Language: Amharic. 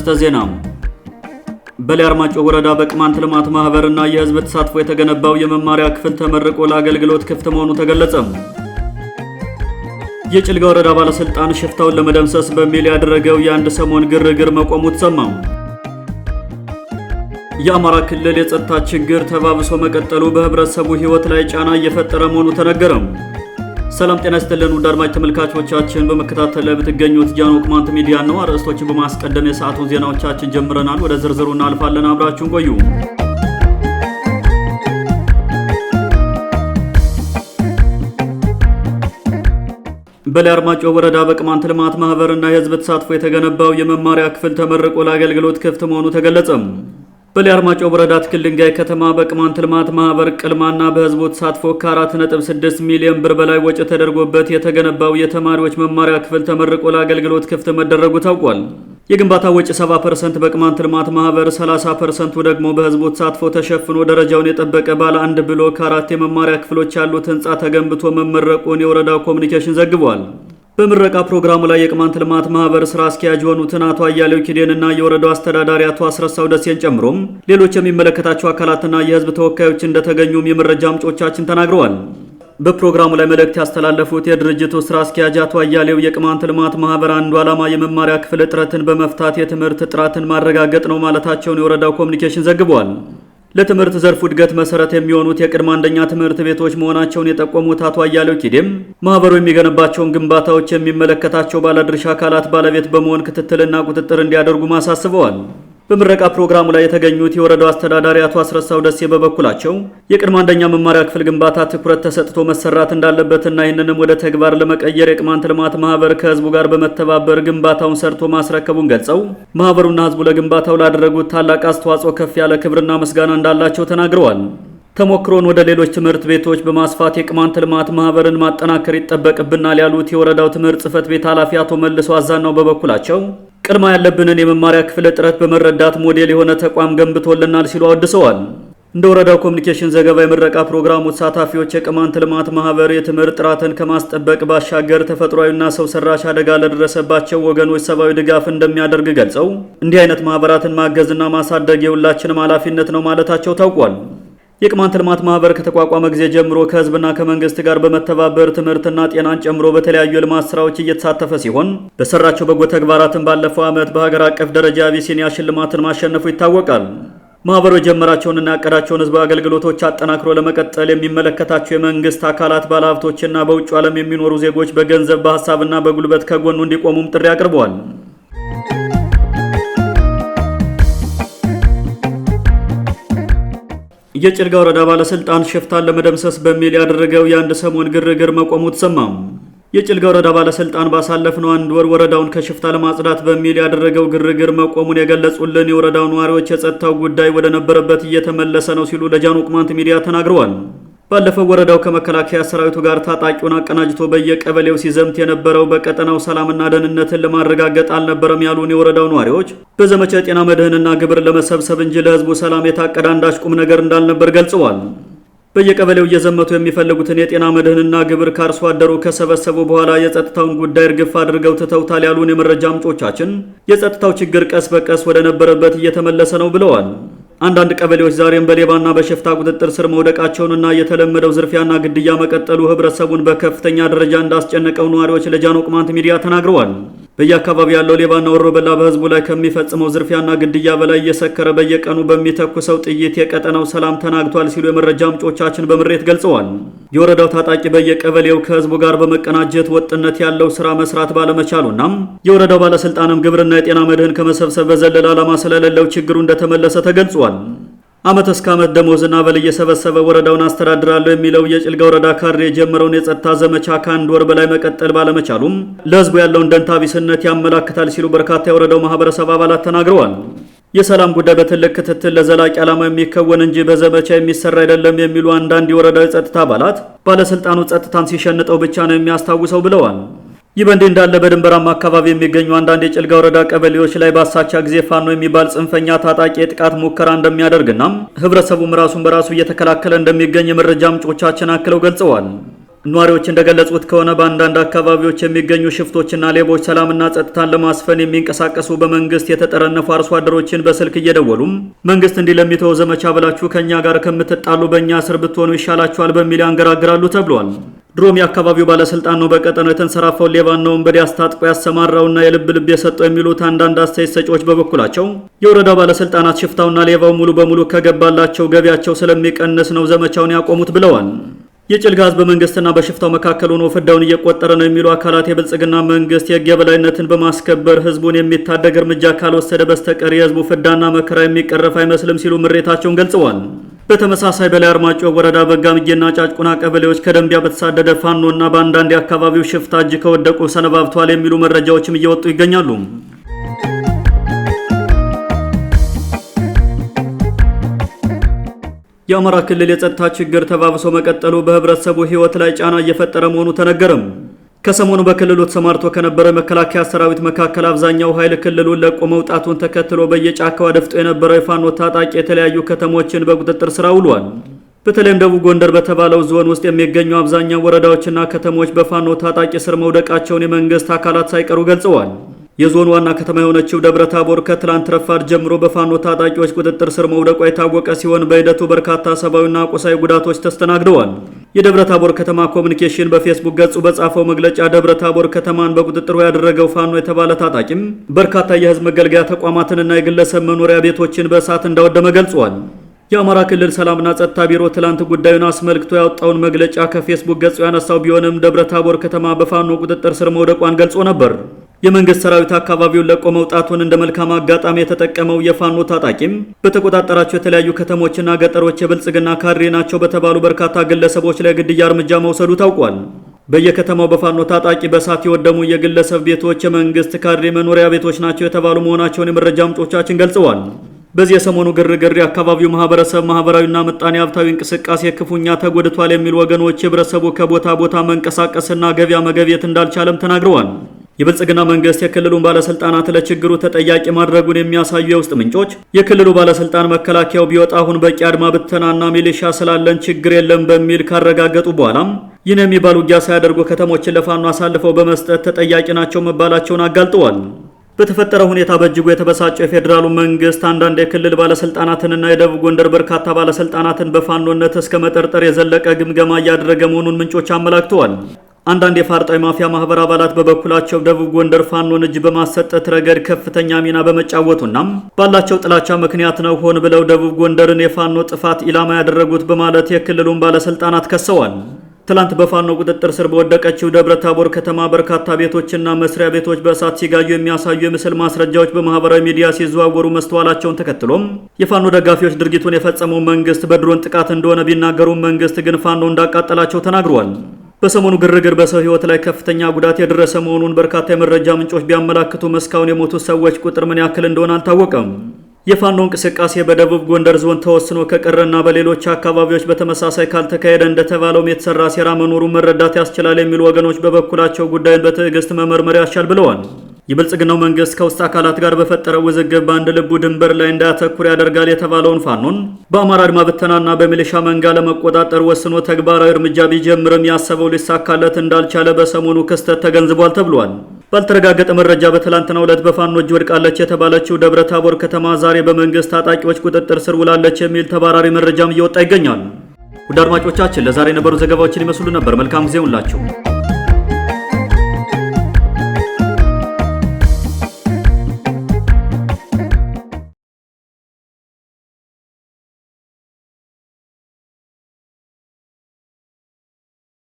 አርዕስተ ዜና። በላይ አርማጮ ወረዳ በቅማንት ልማት ማህበርና የህዝብ ተሳትፎ የተገነባው የመማሪያ ክፍል ተመርቆ ለአገልግሎት ክፍት መሆኑ ተገለጸ። የጭልጋ ወረዳ ባለስልጣን ሽፍታውን ለመደምሰስ በሚል ያደረገው የአንድ ሰሞን ግርግር መቆሙ ተሰማ። የአማራ ክልል የጸጥታ ችግር ተባብሶ መቀጠሉ በህብረተሰቡ ህይወት ላይ ጫና እየፈጠረ መሆኑ ተነገረ። ሰላም ጤና ይስጥልን ውድ አድማጭ ተመልካቾቻችን፣ በመከታተል ላይ የምትገኙት ጃኖ ቅማንት ሚዲያ ነው። አርዕስቶችን በማስቀደም የሰዓቱን ዜናዎቻችን ጀምረናል። ወደ ዝርዝሩ እናልፋለን። አብራችሁን ቆዩ። በላይ አርማጮ ወረዳ በቅማንት ልማት ማህበርና የህዝብ ተሳትፎ የተገነባው የመማሪያ ክፍል ተመርቆ ለአገልግሎት ክፍት መሆኑ ተገለጸ። በላይ አርማጮ ወረዳ ትክል ድንጋይ ከተማ በቅማንት ልማት ማህበር ቅልማና በህዝቡ ተሳትፎ ከ4.6 ሚሊዮን ብር በላይ ወጪ ተደርጎበት የተገነባው የተማሪዎች መማሪያ ክፍል ተመርቆ ለአገልግሎት ክፍት መደረጉ ታውቋል። የግንባታ ወጪ 70% በቅማንት ልማት ማህበር፣ 30% ደግሞ በህዝቡ ተሳትፎ ተሸፍኖ ደረጃውን የጠበቀ ባለ አንድ ብሎክ 4 የመማሪያ ክፍሎች ያሉት ህንፃ ተገንብቶ መመረቁን የወረዳው ኮሚኒኬሽን ዘግቧል። በምረቃ ፕሮግራሙ ላይ የቅማንት ልማት ማህበር ስራ አስኪያጅ የሆኑትን አቶ አያሌው ኪዴንና የወረዳው አስተዳዳሪ አቶ አስረሳው ደሴን ጨምሮም ሌሎች የሚመለከታቸው አካላትና የህዝብ ተወካዮች እንደተገኙም የመረጃ ምንጮቻችን ተናግረዋል። በፕሮግራሙ ላይ መልእክት ያስተላለፉት የድርጅቱ ስራ አስኪያጅ አቶ አያሌው የቅማንት ልማት ማህበር አንዱ ዓላማ የመማሪያ ክፍል እጥረትን በመፍታት የትምህርት ጥራትን ማረጋገጥ ነው ማለታቸውን የወረዳው ኮሚኒኬሽን ዘግቧል። ለትምህርት ዘርፉ እድገት መሰረት የሚሆኑት የቅድመ አንደኛ ትምህርት ቤቶች መሆናቸውን የጠቆሙት አቶ አያሌው ኪዴም ማህበሩ የሚገነባቸውን ግንባታዎች የሚመለከታቸው ባለድርሻ አካላት ባለቤት በመሆን ክትትልና ቁጥጥር እንዲያደርጉ ማሳስበዋል። በምረቃ ፕሮግራሙ ላይ የተገኙት የወረዳው አስተዳዳሪ አቶ አስረሳው ደሴ በበኩላቸው የቅድመ አንደኛ መማሪያ ክፍል ግንባታ ትኩረት ተሰጥቶ መሰራት እንዳለበትና ይህንንም ወደ ተግባር ለመቀየር የቅማንት ልማት ማህበር ከህዝቡ ጋር በመተባበር ግንባታውን ሰርቶ ማስረከቡን ገልጸው ማህበሩና ህዝቡ ለግንባታው ላደረጉት ታላቅ አስተዋጽኦ ከፍ ያለ ክብርና ምስጋና እንዳላቸው ተናግረዋል። ተሞክሮን ወደ ሌሎች ትምህርት ቤቶች በማስፋት የቅማንት ልማት ማህበርን ማጠናከር ይጠበቅብናል ያሉት የወረዳው ትምህርት ጽህፈት ቤት ኃላፊ አቶ መልሶ አዛናው በበኩላቸው ቅድማ ያለብንን የመማሪያ ክፍል እጥረት በመረዳት ሞዴል የሆነ ተቋም ገንብቶልናል ሲሉ አወድሰዋል። እንደ ወረዳው ኮሚኒኬሽን ዘገባ የምረቃ ፕሮግራሙ ተሳታፊዎች የቅማንት ልማት ማህበር የትምህርት ጥራትን ከማስጠበቅ ባሻገር ተፈጥሯዊና ሰው ሰራሽ አደጋ ለደረሰባቸው ወገኖች ሰብአዊ ድጋፍ እንደሚያደርግ ገልጸው እንዲህ አይነት ማህበራትን ማገዝና ማሳደግ የሁላችንም ኃላፊነት ነው ማለታቸው ታውቋል። የቅማንት ልማት ማህበር ከተቋቋመ ጊዜ ጀምሮ ከህዝብና ከመንግስት ጋር በመተባበር ትምህርትና ጤናን ጨምሮ በተለያዩ የልማት ስራዎች እየተሳተፈ ሲሆን በሰራቸው በጎ ተግባራትን ባለፈው ዓመት በሀገር አቀፍ ደረጃ አቢሲኒያ ሽልማትን ማሸነፉ ይታወቃል። ማህበሩ የጀመራቸውንና ያቀዳቸውን ህዝባዊ አገልግሎቶች አጠናክሮ ለመቀጠል የሚመለከታቸው የመንግስት አካላት፣ ባለሀብቶችና በውጭ ዓለም የሚኖሩ ዜጎች በገንዘብ በሀሳብና በጉልበት ከጎኑ እንዲቆሙም ጥሪ አቅርበዋል። የጭልጋ ወረዳ ባለስልጣን ሽፍታን ለመደምሰስ በሚል ያደረገው የአንድ ሰሞን ግርግር መቆሙ ተሰማ። የጭልጋ ወረዳ ባለስልጣን ባሳለፍነው አንድ ወር ወረዳውን ከሽፍታ ለማጽዳት በሚል ያደረገው ግርግር መቆሙን የገለጹልን የወረዳው ነዋሪዎች የጸጥታው ጉዳይ ወደ ነበረበት እየተመለሰ ነው ሲሉ ለጃኖ ቅማንት ሚዲያ ተናግረዋል። ባለፈው ወረዳው ከመከላከያ ሰራዊቱ ጋር ታጣቂውን አቀናጅቶ በየቀበሌው ሲዘምት የነበረው በቀጠናው ሰላምና ደህንነትን ለማረጋገጥ አልነበረም ያሉን የወረዳው ነዋሪዎች በዘመቻ የጤና መድህንና ግብር ለመሰብሰብ እንጂ ለህዝቡ ሰላም የታቀደ አንዳች ቁም ነገር እንዳልነበር ገልጸዋል። በየቀበሌው እየዘመቱ የሚፈልጉትን የጤና መድህንና ግብር ከአርሶ አደሩ ከሰበሰቡ በኋላ የጸጥታውን ጉዳይ እርግፍ አድርገው ትተውታል ያሉን የመረጃ ምንጮቻችን የጸጥታው ችግር ቀስ በቀስ ወደ ነበረበት እየተመለሰ ነው ብለዋል። አንዳንድ ቀበሌዎች ዛሬም በሌባና በሽፍታ ቁጥጥር ስር መውደቃቸውንና የተለመደው ዝርፊያና ግድያ መቀጠሉ ህብረተሰቡን በከፍተኛ ደረጃ እንዳስጨነቀው ነዋሪዎች ለጃኖ ቅማንት ሚዲያ ተናግረዋል። በየአካባቢው ያለው ሌባና ወሮበላ በህዝቡ ላይ ከሚፈጽመው ዝርፊያና ግድያ በላይ እየሰከረ በየቀኑ በሚተኩሰው ጥይት የቀጠናው ሰላም ተናግቷል ሲሉ የመረጃ ምንጮቻችን በምሬት ገልጸዋል። የወረዳው ታጣቂ በየቀበሌው ከህዝቡ ጋር በመቀናጀት ወጥነት ያለው ስራ መስራት ባለመቻሉና የወረዳው ባለስልጣንም ግብርና የጤና መድህን ከመሰብሰብ በዘለለ ዓላማ ስለሌለው ችግሩ እንደተመለሰ ተገልጿል። ዓመት እስከ ዓመት ደሞዝና በል እየሰበሰበ ወረዳውን አስተዳድራለሁ የሚለው የጭልጋ ወረዳ ካድሬ የጀመረውን የጸጥታ ዘመቻ ከአንድ ወር በላይ መቀጠል ባለመቻሉም ለህዝቡ ያለውን ደንታ ቢስነት ያመላክታል ሲሉ በርካታ የወረዳው ማህበረሰብ አባላት ተናግረዋል። የሰላም ጉዳይ በትልቅ ክትትል ለዘላቂ ዓላማ የሚከወን እንጂ በዘመቻ የሚሰራ አይደለም የሚሉ አንዳንድ የወረዳው የጸጥታ አባላት ባለስልጣኑ ጸጥታን ሲሸንጠው ብቻ ነው የሚያስታውሰው ብለዋል። ይህ በእንዲህ እንዳለ በድንበራማ አካባቢ የሚገኙ አንዳንድ የጭልጋ ወረዳ ቀበሌዎች ላይ በአሳቻ ጊዜ ፋኖ የሚባል ጽንፈኛ ታጣቂ የጥቃት ሙከራ እንደሚያደርግና ህብረተሰቡም ራሱን በራሱ እየተከላከለ እንደሚገኝ የመረጃ ምንጮቻችን አክለው ገልጸዋል። ኗሪዎች እንደገለጹት ከሆነ በአንዳንድ አካባቢዎች የሚገኙ ሽፍቶችና ሌቦች ሰላምና ጸጥታን ለማስፈን የሚንቀሳቀሱ በመንግስት የተጠረነፉ አርሶ አደሮችን በስልክ እየደወሉም መንግስት እንዲህ ለሚተው ዘመቻ ብላችሁ ከኛ ጋር ከምትጣሉ በእኛ ስር ብትሆኑ ይሻላችኋል በሚል ያንገራግራሉ ተብሏል። ድሮም የአካባቢው ባለስልጣን ነው በቀጠናው የተንሰራፈውን ሌባና ወንበዴ አስታጥቆ ያሰማራውና የልብ ልብ የሰጠው የሚሉት አንዳንድ አስተያየት ሰጪዎች በበኩላቸው የወረዳው ባለስልጣናት ሽፍታውና ሌባው ሙሉ በሙሉ ከገባላቸው ገቢያቸው ስለሚቀንስ ነው ዘመቻውን ያቆሙት ብለዋል። የጭልጋ ህዝብ በመንግስትና በሽፍታው መካከል ሆኖ ፍዳውን እየቆጠረ ነው የሚሉ አካላት የብልጽግና መንግስት የህግ የበላይነትን በማስከበር ህዝቡን የሚታደግ እርምጃ ካልወሰደ በስተቀር የህዝቡ ፍዳና መከራ የሚቀረፍ አይመስልም ሲሉ ምሬታቸውን ገልጸዋል። በተመሳሳይ በላይ አርማጭሆ ወረዳ በጋምጌና ጫጭቁና ቀበሌዎች ከደንቢያ በተሳደደ ፋኖና በአንዳንድ የአካባቢው ሽፍታ እጅ ከወደቁ ሰነባብተዋል የሚሉ መረጃዎችም እየወጡ ይገኛሉ። የአማራ ክልል የጸጥታ ችግር ተባብሶ መቀጠሉ በህብረተሰቡ ህይወት ላይ ጫና እየፈጠረ መሆኑ ተነገረም። ከሰሞኑ በክልሉ ተሰማርቶ ከነበረው የመከላከያ ሰራዊት መካከል አብዛኛው ኃይል ክልሉን ለቆ መውጣቱን ተከትሎ በየጫካው አደፍጦ የነበረው የፋኖ ታጣቂ የተለያዩ ከተሞችን በቁጥጥር ስር ውሏል። በተለይም ደቡብ ጎንደር በተባለው ዞን ውስጥ የሚገኙ አብዛኛው ወረዳዎችና ከተሞች በፋኖ ታጣቂ ስር መውደቃቸውን የመንግስት አካላት ሳይቀሩ ገልጸዋል። የዞን ዋና ከተማ የሆነችው ደብረ ታቦር ከትላንት ረፋድ ጀምሮ በፋኖ ታጣቂዎች ቁጥጥር ስር መውደቋ የታወቀ ሲሆን በሂደቱ በርካታ ሰብአዊና ቁሳዊ ጉዳቶች ተስተናግደዋል። የደብረ ታቦር ከተማ ኮሚኒኬሽን በፌስቡክ ገጹ በጻፈው መግለጫ ደብረ ታቦር ከተማን በቁጥጥሩ ያደረገው ፋኖ የተባለ ታጣቂም በርካታ የህዝብ መገልገያ ተቋማትንና የግለሰብ መኖሪያ ቤቶችን በእሳት እንዳወደመ ገልጿል። የአማራ ክልል ሰላምና ጸጥታ ቢሮ ትላንት ጉዳዩን አስመልክቶ ያወጣውን መግለጫ ከፌስቡክ ገጹ ያነሳው ቢሆንም ደብረ ታቦር ከተማ በፋኖ ቁጥጥር ስር መውደቋን ገልጾ ነበር። የመንግስት ሰራዊት አካባቢውን ለቆ መውጣቱን እንደ መልካም አጋጣሚ የተጠቀመው የፋኖ ታጣቂም በተቆጣጠራቸው የተለያዩ ከተሞችና ገጠሮች የብልጽግና ካድሬ ናቸው በተባሉ በርካታ ግለሰቦች ላይ ግድያ እርምጃ መውሰዱ ታውቋል። በየከተማው በፋኖ ታጣቂ በእሳት የወደሙ የግለሰብ ቤቶች የመንግስት ካድሬ መኖሪያ ቤቶች ናቸው የተባሉ መሆናቸውን የመረጃ ምንጮቻችን ገልጸዋል። በዚህ የሰሞኑ ግርግር የአካባቢው ማህበረሰብ ማህበራዊና ምጣኔ ሀብታዊ እንቅስቃሴ ክፉኛ ተጎድቷል የሚሉ ወገኖች ህብረተሰቡ ከቦታ ቦታ መንቀሳቀስና ገበያ መገብየት እንዳልቻለም ተናግረዋል። የብልጽግና መንግስት የክልሉን ባለስልጣናት ለችግሩ ተጠያቂ ማድረጉን የሚያሳዩ የውስጥ ምንጮች የክልሉ ባለስልጣን መከላከያው ቢወጣ አሁን በቂ አድማ ብተናና ሚሊሻ ስላለን ችግር የለም በሚል ካረጋገጡ በኋላም ይህን የሚባል ውጊያ ሳያደርጉ ከተሞችን ለፋኖ አሳልፈው በመስጠት ተጠያቂ ናቸው መባላቸውን አጋልጠዋል። በተፈጠረው ሁኔታ በእጅጉ የተበሳጨው የፌዴራሉ መንግስት አንዳንድ የክልል ባለስልጣናትንና የደቡብ ጎንደር በርካታ ባለስልጣናትን በፋኖነት እስከ መጠርጠር የዘለቀ ግምገማ እያደረገ መሆኑን ምንጮች አመላክተዋል። አንዳንድ የፋርጣዊ ማፊያ ማህበር አባላት በበኩላቸው ደቡብ ጎንደር ፋኖን እጅ በማሰጠት ረገድ ከፍተኛ ሚና በመጫወቱና ባላቸው ጥላቻ ምክንያት ነው ሆን ብለው ደቡብ ጎንደርን የፋኖ ጥፋት ኢላማ ያደረጉት በማለት የክልሉን ባለስልጣናት ከሰዋል። ትላንት በፋኖ ቁጥጥር ስር በወደቀችው ደብረ ታቦር ከተማ በርካታ ቤቶችና መስሪያ ቤቶች በእሳት ሲጋዩ የሚያሳዩ የምስል ማስረጃዎች በማህበራዊ ሚዲያ ሲዘዋወሩ መስተዋላቸውን ተከትሎም የፋኖ ደጋፊዎች ድርጊቱን የፈጸመው መንግስት በድሮን ጥቃት እንደሆነ ቢናገሩም መንግስት ግን ፋኖ እንዳቃጠላቸው ተናግሯል። በሰሞኑ ግርግር በሰው ህይወት ላይ ከፍተኛ ጉዳት የደረሰ መሆኑን በርካታ የመረጃ ምንጮች ቢያመላክቱም እስካሁን የሞቱት ሰዎች ቁጥር ምን ያክል እንደሆነ አልታወቀም። የፋኖ እንቅስቃሴ በደቡብ ጎንደር ዞን ተወስኖ ከቀረና በሌሎች አካባቢዎች በተመሳሳይ ካልተካሄደ እንደተባለውም የተሰራ ሴራ መኖሩን መረዳት ያስችላል የሚሉ ወገኖች በበኩላቸው ጉዳዩን በትዕግስት መመርመር ያሻል ብለዋል። የብልጽግናው መንግስት ከውስጥ አካላት ጋር በፈጠረው ውዝግብ በአንድ ልቡ ድንበር ላይ እንዳያተኩር ያደርጋል የተባለውን ፋኖን በአማራ አድማ ብተናና በሚሊሻ መንጋ ለመቆጣጠር ወስኖ ተግባራዊ እርምጃ ቢጀምርም ያሰበው ሊሳካለት እንዳልቻለ በሰሞኑ ክስተት ተገንዝቧል ተብሏል። ባልተረጋገጠ መረጃ በትላንትናው ዕለት በፋኖ እጅ ወድቃለች የተባለችው ደብረ ታቦር ከተማ ዛሬ በመንግስት ታጣቂዎች ቁጥጥር ስር ውላለች የሚል ተባራሪ መረጃም እየወጣ ይገኛል። ውድ አድማጮቻችን ለዛሬ የነበሩ ዘገባዎችን ይመስሉ ነበር። መልካም ጊዜ ሁላችሁ